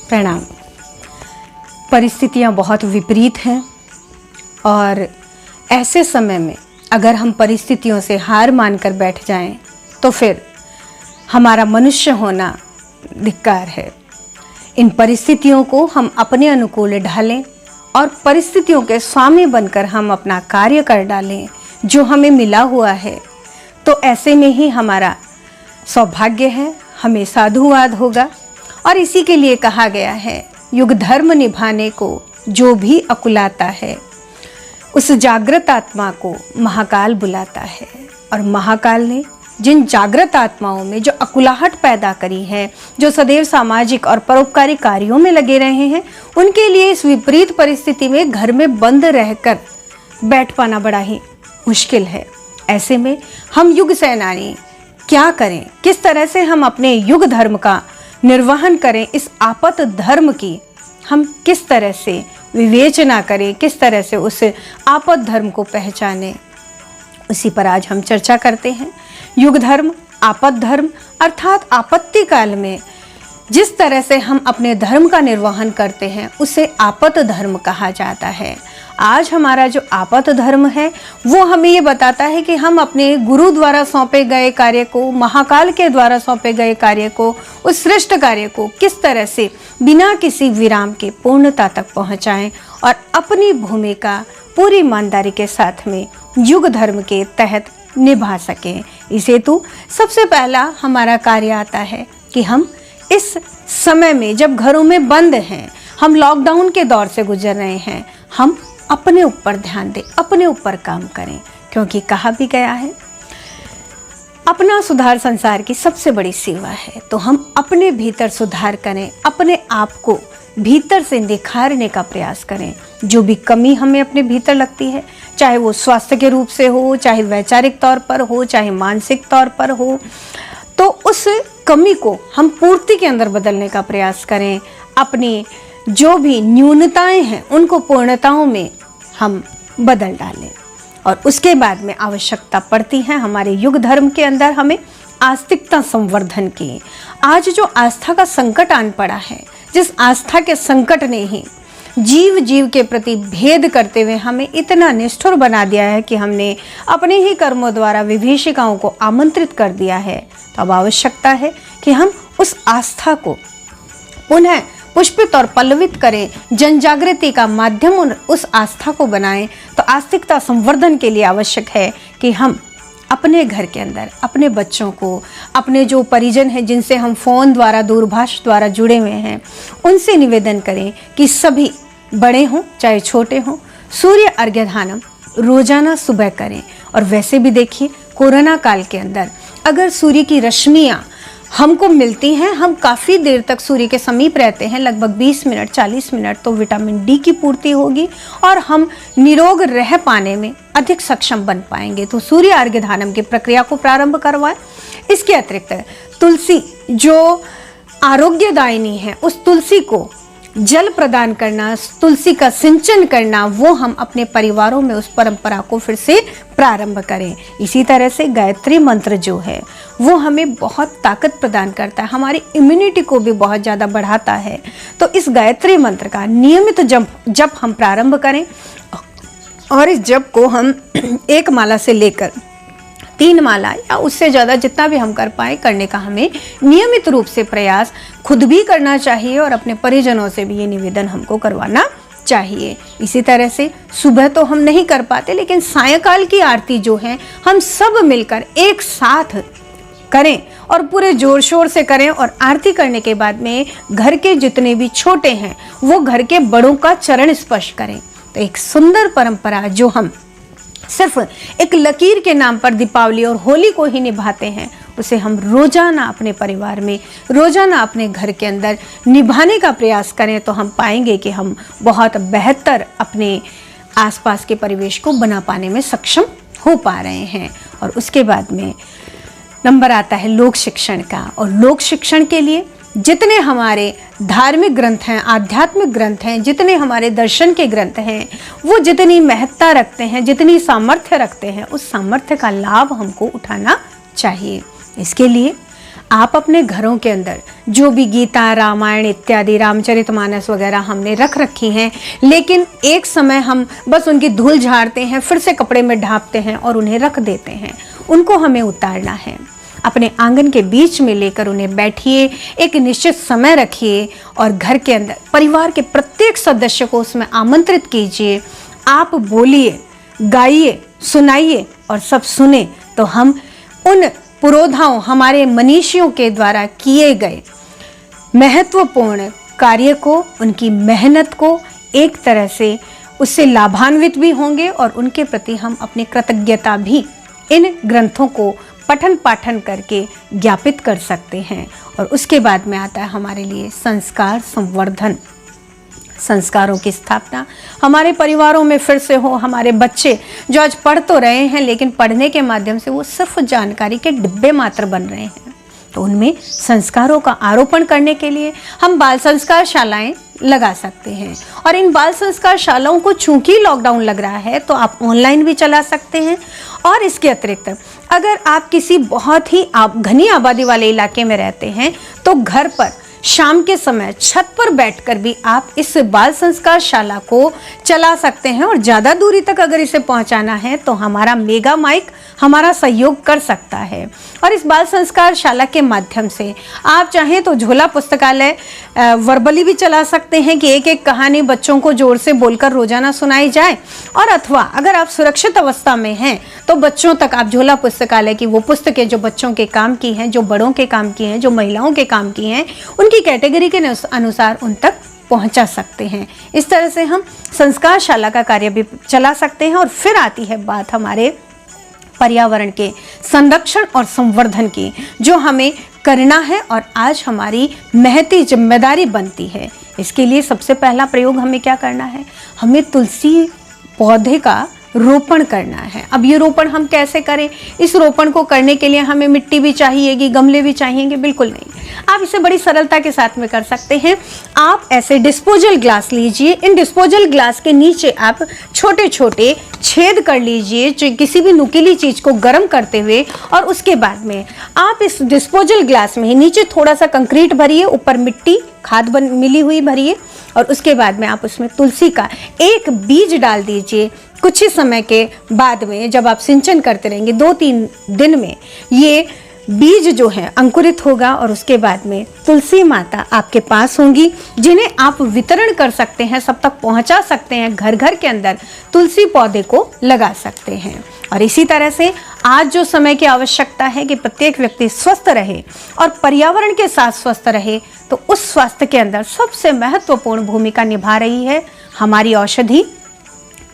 प्रणाम। परिस्थितियाँ बहुत विपरीत हैं और ऐसे समय में अगर हम परिस्थितियों से हार मानकर बैठ जाएं तो फिर हमारा मनुष्य होना धिक्कार है। इन परिस्थितियों को हम अपने अनुकूल ढालें और परिस्थितियों के स्वामी बनकर हम अपना कार्य कर डालें जो हमें मिला हुआ है, तो ऐसे में ही हमारा सौभाग्य है, हमें साधुवाद होगा। और इसी के लिए कहा गया है, युग धर्म निभाने को जो भी अकुलाता है उस जागृत आत्मा को महाकाल बुलाता है। और महाकाल ने जिन जागृत आत्माओं में जो अकुलाहट पैदा करी है, जो सदैव सामाजिक और परोपकारी कार्यों में लगे रहे हैं, उनके लिए इस विपरीत परिस्थिति में घर में बंद रहकर बैठ पाना बड़ा ही मुश्किल है। ऐसे में हम युग सेनानी क्या करें, किस तरह से हम अपने युग धर्म का निर्वहन करें, इस आपत धर्म की हम किस तरह से विवेचना करें, किस तरह से उस आपत धर्म को पहचानें, उसी पर आज हम चर्चा करते हैं। युग धर्म, आपत धर्म अर्थात आपत्ति काल में जिस तरह से हम अपने धर्म का निर्वहन करते हैं उसे आपत धर्म कहा जाता है। आज हमारा जो आपत धर्म है वो हमें ये बताता है कि हम अपने गुरु द्वारा सौंपे गए कार्य को, महाकाल के द्वारा सौंपे गए कार्य को, उस श्रेष्ठ कार्य को किस तरह से बिना किसी विराम के पूर्णता तक पहुंचाएं और अपनी भूमिका पूरी ईमानदारी के साथ में युग धर्म के तहत निभा सकें। इस हेतु सबसे पहला हमारा कार्य आता है कि हम इस समय में जब घरों में बंद हैं, हम लॉकडाउन के दौर से गुजर रहे हैं, हम अपने ऊपर ध्यान दें, अपने ऊपर काम करें, क्योंकि कहा भी गया है अपना सुधार संसार की सबसे बड़ी सेवा है। तो हम अपने भीतर सुधार करें, अपने आप को भीतर से निखारने का प्रयास करें। जो भी कमी हमें अपने भीतर लगती है, चाहे वो स्वास्थ्य के रूप से हो, चाहे वैचारिक तौर पर हो, चाहे मानसिक तौर पर हो, तो उस कमी को हम पूर्ति के अंदर बदलने का प्रयास करें। अपनी जो भी न्यूनताएं हैं उनको पूर्णताओं में हम बदल डालें। और उसके बाद में आवश्यकता पड़ती है हमारे युग धर्म के अंदर हमें आस्तिकता संवर्धन की। आज जो आस्था का संकट आन पड़ा है, जिस आस्था के संकट ने ही जीव जीव के प्रति भेद करते हुए हमें इतना निष्ठुर बना दिया है कि हमने अपने ही कर्मों द्वारा विभीषिकाओं को आमंत्रित कर दिया है। तो अब आवश्यकता है कि हम उस आस्था को पुनः पुष्पित और पल्लवित करें, जन जागृति का माध्यम उस आस्था को बनाएं। तो आस्तिकता संवर्धन के लिए आवश्यक है कि हम अपने घर के अंदर अपने बच्चों को, अपने जो परिजन हैं जिनसे हम फ़ोन द्वारा, दूरभाष द्वारा जुड़े हुए हैं, उनसे निवेदन करें कि सभी बड़े हों चाहे छोटे हों, सूर्य अर्घ्यदानम रोजाना सुबह करें। और वैसे भी देखिए, कोरोना काल के अंदर अगर सूर्य की रश्मियाँ हमको मिलती हैं, हम काफ़ी देर तक सूर्य के समीप रहते हैं, लगभग 20 मिनट 40 मिनट, तो विटामिन डी की पूर्ति होगी और हम निरोग रह पाने में अधिक सक्षम बन पाएंगे। तो सूर्य अर्घ्यदानम की प्रक्रिया को प्रारंभ करवाएं। इसके अतिरिक्त तुलसी जो आरोग्यदायिनी है, उस तुलसी को जल प्रदान करना, तुलसी का सिंचन करना, वो हम अपने परिवारों में उस परंपरा को फिर से प्रारंभ करें। इसी तरह से गायत्री मंत्र जो है वो हमें बहुत ताकत प्रदान करता है, हमारी इम्यूनिटी को भी बहुत ज़्यादा बढ़ाता है। तो इस गायत्री मंत्र का नियमित जप हम प्रारंभ करें और इस जप को हम 1 माला से लेकर 3 माला या उससे ज़्यादा जितना भी हम कर पाए करने का हमें नियमित रूप से प्रयास खुद भी करना चाहिए और अपने परिजनों से भी ये निवेदन हमको करवाना चाहिए। इसी तरह से सुबह तो हम नहीं कर पाते, लेकिन सायंकाल की आरती जो है हम सब मिलकर एक साथ करें और पूरे जोर शोर से करें। और आरती करने के बाद में घर के जितने भी छोटे हैं वो घर के बड़ों का चरण स्पर्श करें। तो एक सुंदर परंपरा जो हम सिर्फ एक लकीर के नाम पर दीपावली और होली को ही निभाते हैं, उसे हम रोजाना अपने परिवार में, रोजाना अपने घर के अंदर निभाने का प्रयास करें। तो हम पाएंगे कि हम बहुत बेहतर अपने आसपास के परिवेश को बना पाने में सक्षम हो पा रहे हैं। और उसके बाद में नंबर आता है लोक शिक्षण का। और लोक शिक्षण के लिए जितने हमारे धार्मिक ग्रंथ हैं, आध्यात्मिक ग्रंथ हैं, जितने हमारे दर्शन के ग्रंथ हैं, वो जितनी महत्ता रखते हैं, जितनी सामर्थ्य रखते हैं, उस सामर्थ्य का लाभ हमको उठाना चाहिए। इसके लिए आप अपने घरों के अंदर जो भी गीता, रामायण इत्यादि, रामचरितमानस वगैरह हमने रख रखी हैं, लेकिन एक समय हम बस उनकी धूल झाड़ते हैं, फिर से कपड़े में ढांपते हैं और उन्हें रख देते हैं। उनको हमें उतारना है। अपने आंगन के बीच में लेकर उन्हें बैठिए, एक निश्चित समय रखिए और घर के अंदर परिवार के प्रत्येक सदस्य को उसमें आमंत्रित कीजिए। आप बोलिए, गाइए, सुनाइए और सब सुने, तो हम उन पुरोधाओं, हमारे मनीषियों के द्वारा किए गए महत्वपूर्ण कार्य को, उनकी मेहनत को एक तरह से उससे लाभान्वित भी होंगे और उनके प्रति हम अपनी कृतज्ञता भी इन ग्रंथों को पठन पाठन करके ज्ञापित कर सकते हैं। और उसके बाद में आता है हमारे लिए संस्कार संवर्धन। संस्कारों की स्थापना हमारे परिवारों में फिर से हो। हमारे बच्चे जो आज पढ़ तो रहे हैं, लेकिन पढ़ने के माध्यम से वो सिर्फ जानकारी के डिब्बे मात्र बन रहे हैं, तो उनमें संस्कारों का आरोपण करने के लिए हम बाल संस्कार शालाएं लगा सकते हैं। और इन बाल संस्कार शालाओं को चूंकि लॉकडाउन लग रहा है, तो आप ऑनलाइन भी चला सकते हैं। और इसके अतिरिक्त अगर आप किसी बहुत ही घनी आबादी वाले इलाके में रहते हैं, तो घर पर शाम के समय छत पर बैठकर भी आप इस बाल संस्कार शाला को चला सकते हैं। और ज़्यादा दूरी तक अगर इसे पहुंचाना है, तो हमारा मेगा माइक हमारा सहयोग कर सकता है। और इस बाल संस्कार शाला के माध्यम से आप चाहें तो झोला पुस्तकालय वर्बली भी चला सकते हैं कि एक एक कहानी बच्चों को जोर से बोलकर रोजाना सुनाई जाए। और अथवा अगर आप सुरक्षित अवस्था में हैं, तो बच्चों तक आप झोला पुस्तकालय की वो पुस्तकें जो बच्चों के काम की हैं, जो बड़ों के काम की हैं, जो महिलाओं के काम की हैं, उनकी कैटेगरी के अनुसार उन तक पहुंचा सकते हैं। इस तरह से हम संस्कार शाला का कार्य भी चला सकते हैं। और फिर आती है बात हमारे पर्यावरण के संरक्षण और संवर्धन की, जो हमें करना है और आज हमारी महती जिम्मेदारी बनती है। इसके लिए सबसे पहला प्रयोग हमें क्या करना है? हमें तुलसी पौधे का रोपण करना है। अब ये रोपण हम कैसे करें? इस रोपण को करने के लिए हमें मिट्टी भी चाहिएगी, गमले भी चाहिएंगे? बिल्कुल नहीं, आप इसे बड़ी सरलता के साथ में कर सकते हैं। आप ऐसे डिस्पोजल ग्लास लीजिए, इन डिस्पोजल ग्लास के नीचे आप छोटे छोटे छेद कर लीजिए, किसी भी नुकीली चीज को गर्म करते हुए, और उसके बाद में आप इस डिस्पोजल ग्लास में नीचे थोड़ा सा कंक्रीट भरिए, ऊपर मिट्टी खाद मिली हुई भरिए, और उसके बाद में आप उसमें तुलसी का एक बीज डाल दीजिए। कुछ ही समय के बाद में जब आप सिंचन करते रहेंगे, 2-3 दिन में ये बीज जो है अंकुरित होगा और उसके बाद में तुलसी माता आपके पास होंगी, जिन्हें आप वितरण कर सकते हैं, सब तक पहुंचा सकते हैं। घर घर के अंदर तुलसी पौधे को लगा सकते हैं। और इसी तरह से आज जो समय की आवश्यकता है कि प्रत्येक व्यक्ति स्वस्थ रहे और पर्यावरण के साथ स्वस्थ रहे, तो उस स्वास्थ्य के अंदर सबसे महत्वपूर्ण भूमिका निभा रही है हमारी औषधि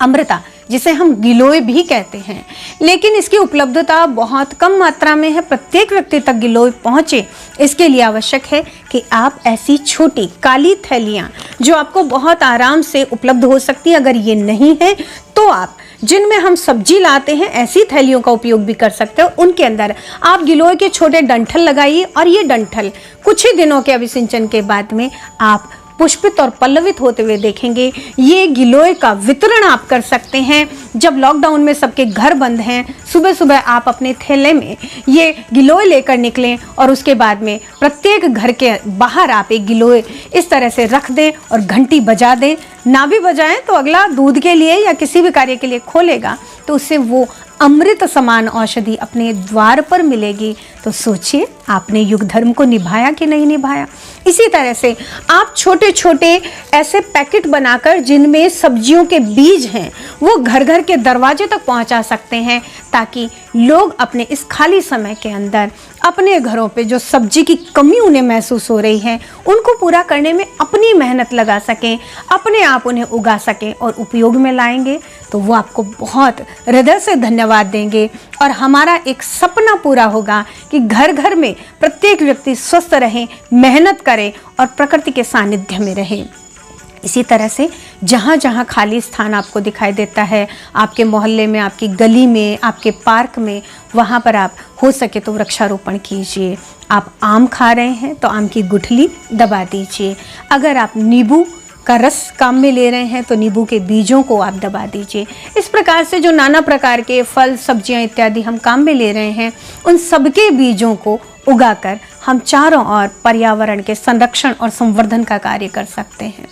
अमृता, जिसे हम गिलोय भी कहते हैं। लेकिन इसकी उपलब्धता बहुत कम मात्रा में है, प्रत्येक व्यक्ति तक गिलोय पहुंचे, इसके लिए आवश्यक है कि आप ऐसी छोटी काली थैलियां जो आपको बहुत आराम से उपलब्ध हो सकती है, अगर ये नहीं है तो आप जिनमें हम सब्जी लाते हैं ऐसी थैलियों का उपयोग भी कर सकते हो। उनके अंदर आप गिलोय के छोटे डंठल लगाइए, और ये डंठल कुछ ही दिनों के अभिसिंचन के बाद में आप पुष्पित और पल्लवित होते हुए देखेंगे। ये गिलोय का वितरण आप कर सकते हैं। जब लॉकडाउन में सबके घर बंद हैं, सुबह सुबह आप अपने थैले में ये गिलोय लेकर निकलें, और उसके बाद में प्रत्येक घर के बाहर आप एक गिलोय इस तरह से रख दें और घंटी बजा दें। ना भी बजाएं तो अगला दूध के लिए या किसी भी कार्य के लिए खोलेगा, तो उससे वो अमृत समान औषधि अपने द्वार पर मिलेगी। तो सोचिए, आपने युग धर्म को निभाया कि नहीं निभाया। इसी तरह से आप छोटे छोटे ऐसे पैकेट बनाकर जिनमें सब्जियों के बीज हैं, वो घर घर के दरवाजे तक पहुंचा सकते हैं, ताकि लोग अपने इस खाली समय के अंदर अपने घरों पे जो सब्जी की कमी उन्हें महसूस हो रही है, उनको पूरा करने में अपनी मेहनत लगा सकें, अपने आप उन्हें उगा सकें और उपयोग में लाएंगे, तो वो आपको बहुत हृदय से धन्यवाद देंगे। और हमारा एक सपना पूरा होगा कि घर घर में प्रत्येक व्यक्ति स्वस्थ रहे, मेहनत करे और प्रकृति के सानिध्य में रहे। इसी तरह से जहाँ जहाँ खाली स्थान आपको दिखाई देता है, आपके मोहल्ले में, आपकी गली में, आपके पार्क में, वहाँ पर आप हो सके तो वृक्षारोपण कीजिए। आप आम खा रहे हैं तो आम की गुठली दबा दीजिए। अगर आप नींबू का रस काम में ले रहे हैं तो नींबू के बीजों को आप दबा दीजिए। इस प्रकार से जो नाना प्रकार के फल, सब्जियां इत्यादि हम काम में ले रहे हैं, उन सबके बीजों को उगाकर हम चारों ओर पर्यावरण के संरक्षण और संवर्धन का कार्य कर सकते हैं।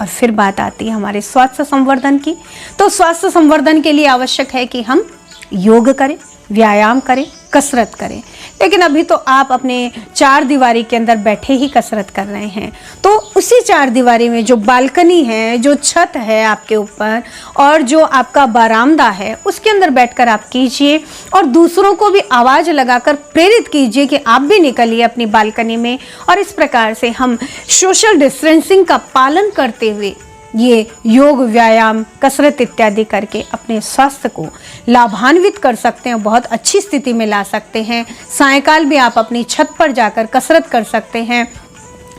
और फिर बात आती है हमारे स्वास्थ्य संवर्धन की। तो स्वास्थ्य संवर्धन के लिए आवश्यक है कि हम योग करें, व्यायाम करें, कसरत करें। लेकिन अभी तो आप अपने चार दीवारी के अंदर बैठे ही कसरत कर रहे हैं, तो उसी चार दीवारी में जो बालकनी है, जो छत है आपके ऊपर और जो आपका बरामदा है, उसके अंदर बैठकर आप कीजिए और दूसरों को भी आवाज़ लगाकर प्रेरित कीजिए कि आप भी निकलिए अपनी बालकनी में। और इस प्रकार से हम सोशल डिस्टेंसिंग का पालन करते हुए ये योग, व्यायाम, कसरत इत्यादि करके अपने स्वास्थ्य को लाभान्वित कर सकते हैं, बहुत अच्छी स्थिति में ला सकते हैं। सायंकाल भी आप अपनी छत पर जाकर कसरत कर सकते हैं।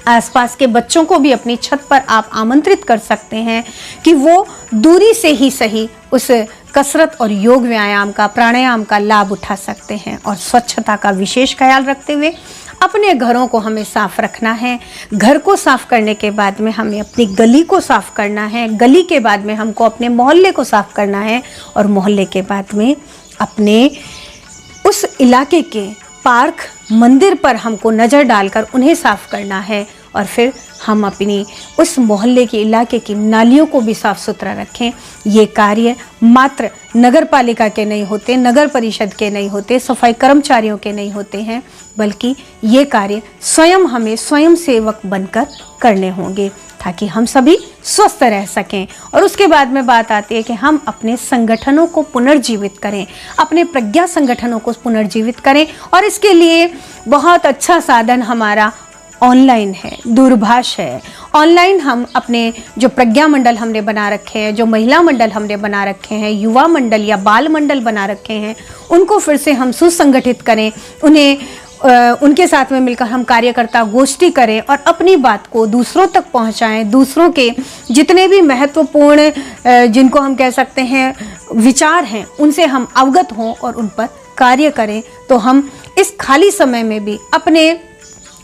आसपास के बच्चों को भी अपनी छत पर आप आमंत्रित कर सकते हैं कि वो दूरी से ही सही उस कसरत और योग, व्यायाम का, प्राणायाम का लाभ उठा सकते हैं। और स्वच्छता का विशेष ख्याल रखते हुए अपने घरों को हमें साफ रखना है। घर को साफ करने के बाद में हमें अपनी गली को साफ करना है, गली के बाद में हमको अपने मोहल्ले को साफ करना है और मोहल्ले के बाद में अपने उस इलाके के पार्क, मंदिर पर हमको नज़र डालकर उन्हें साफ करना है। और फिर हम अपनी उस मोहल्ले के इलाके की नालियों को भी साफ सुथरा रखें। ये कार्य मात्र नगर पालिका के नहीं होते, नगर परिषद के नहीं होते, सफाई कर्मचारियों के नहीं होते हैं, बल्कि ये कार्य स्वयं हमें स्वयं सेवक बनकर करने होंगे ताकि हम सभी स्वस्थ रह सकें। और उसके बाद में बात आती है कि हम अपने संगठनों को पुनर्जीवित करें, अपने प्रज्ञा संगठनों को पुनर्जीवित करें। और इसके लिए बहुत अच्छा साधन हमारा ऑनलाइन है, दूरभाष है। ऑनलाइन हम अपने जो प्रज्ञा मंडल हमने बना रखे हैं, जो महिला मंडल हमने बना रखे हैं, युवा मंडल या बाल मंडल बना रखे हैं, उनको फिर से हम सुसंगठित करें, उन्हें उनके साथ में मिलकर हम कार्यकर्ता गोष्ठी करें और अपनी बात को दूसरों तक पहुंचाएं। दूसरों के जितने भी महत्वपूर्ण जिनको हम कह सकते हैं विचार हैं, उनसे हम अवगत हों और उन पर कार्य करें। तो हम इस खाली समय में भी अपने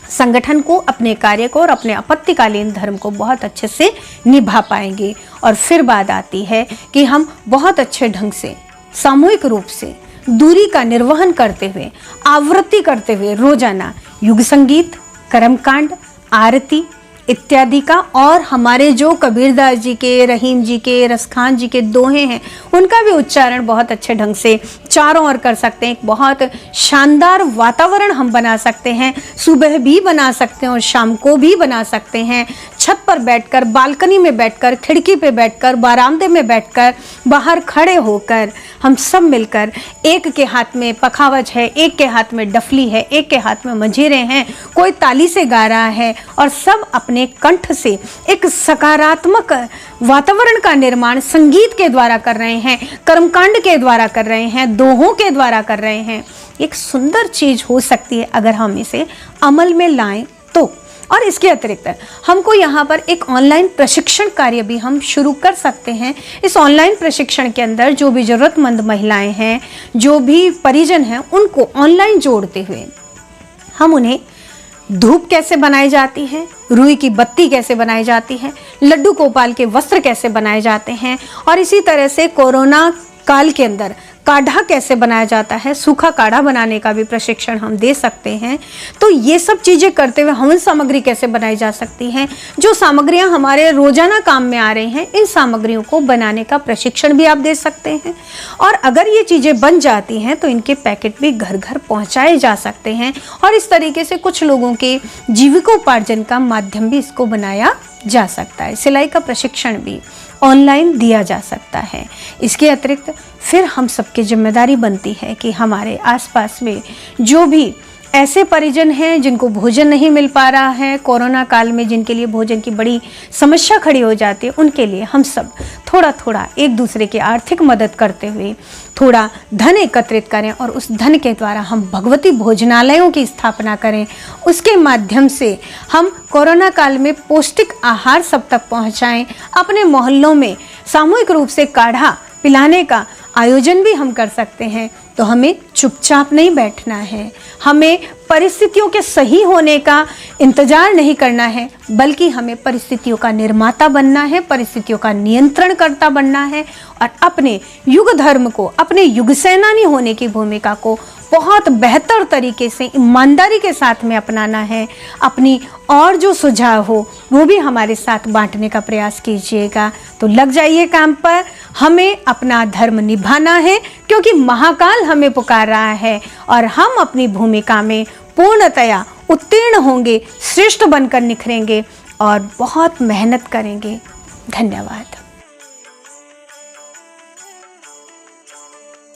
संगठन को, अपने कार्य को और अपने आपत्तिकालीन धर्म को बहुत अच्छे से निभा पाएंगे। और फिर बात आती है कि हम बहुत अच्छे ढंग से सामूहिक रूप से दूरी का निर्वहन करते हुए, आवृत्ति करते हुए रोजाना युग संगीत, कर्मकांड, आरती इत्यादि का, और हमारे जो कबीरदास जी के, रहीम जी के, रसखान जी के दोहे हैं, उनका भी उच्चारण बहुत अच्छे ढंग से चारों ओर कर सकते हैं। एक बहुत शानदार वातावरण हम बना सकते हैं, सुबह भी बना सकते हैं और शाम को भी बना सकते हैं। छत पर बैठकर, बालकनी में बैठकर, खिड़की पे बैठकर, बरामदे में बैठकर, बाहर खड़े होकर हम सब मिलकर, एक के हाथ में पखावज है, एक के हाथ में डफली है, एक के हाथ में मंजीरे हैं, कोई ताली से गा रहा है और सब अपने कंठ से एक सकारात्मक वातावरण का निर्माण संगीत के द्वारा कर रहे हैं, कर्मकांड के द्वारा कर रहे हैं, दोहों के द्वारा कर रहे हैं। एक सुंदर चीज हो सकती है अगर हम इसे अमल में लाएं तो। और इसके अतिरिक्त हमको यहाँ पर एक ऑनलाइन प्रशिक्षण कार्य भी हम शुरू कर सकते हैं। इस ऑनलाइन प्रशिक्षण के अंदर जो भी ज़रूरतमंद महिलाएं हैं, जो भी परिजन हैं, उनको ऑनलाइन जोड़ते हुए हम उन्हें धूप कैसे बनाई जाती है, रुई की बत्ती कैसे बनाई जाती है, लड्डू गोपाल के वस्त्र कैसे बनाए जाते हैं, और इसी तरह से कोरोना काल के अंदर काढ़ा कैसे बनाया जाता है, सूखा काढ़ा बनाने का भी प्रशिक्षण हम दे सकते हैं। तो ये सब चीज़ें करते हुए हवन सामग्री कैसे बनाई जा सकती है, जो सामग्रियां हमारे रोजाना काम में आ रही हैं, इन सामग्रियों को बनाने का प्रशिक्षण भी आप दे सकते हैं। और अगर ये चीज़ें बन जाती हैं तो इनके पैकेट भी घर घर पहुँचाए जा सकते हैं और इस तरीके से कुछ लोगों के जीविकोपार्जन का माध्यम भी इसको बनाया जा सकता है। सिलाई का प्रशिक्षण भी ऑनलाइन दिया जा सकता है। इसके अतिरिक्त फिर हम सबकी जिम्मेदारी बनती है कि हमारे आसपास में जो भी ऐसे परिजन हैं जिनको भोजन नहीं मिल पा रहा है कोरोना काल में, जिनके लिए भोजन की बड़ी समस्या खड़ी हो जाती है, उनके लिए हम सब थोड़ा थोड़ा एक दूसरे की आर्थिक मदद करते हुए थोड़ा धन एकत्रित करें और उस धन के द्वारा हम भगवती भोजनालयों की स्थापना करें। उसके माध्यम से हम कोरोना काल में पौष्टिक आहार सब तक पहुंचाएं। अपने मोहल्लों में सामूहिक रूप से काढ़ा पिलाने का आयोजन भी हम कर सकते हैं। तो हमें चुपचाप नहीं बैठना है, हमें परिस्थितियों के सही होने का इंतजार नहीं करना है, बल्कि हमें परिस्थितियों का निर्माता बनना है, परिस्थितियों का नियंत्रणकर्ता बनना है और अपने युग धर्म को, अपने युग सेनानी होने की भूमिका को बहुत बेहतर तरीके से ईमानदारी के साथ में अपनाना है। अपनी और जो सुझाव हो वो भी हमारे साथ बांटने का प्रयास कीजिएगा। तो लग जाइए काम पर, हमें अपना धर्म निभाना है क्योंकि महाकाल हमें पुकार रहा है और हम अपनी भूमिका में पूर्णतया उत्तीर्ण होंगे, श्रेष्ठ बनकर निखरेंगे और बहुत मेहनत करेंगे। धन्यवाद।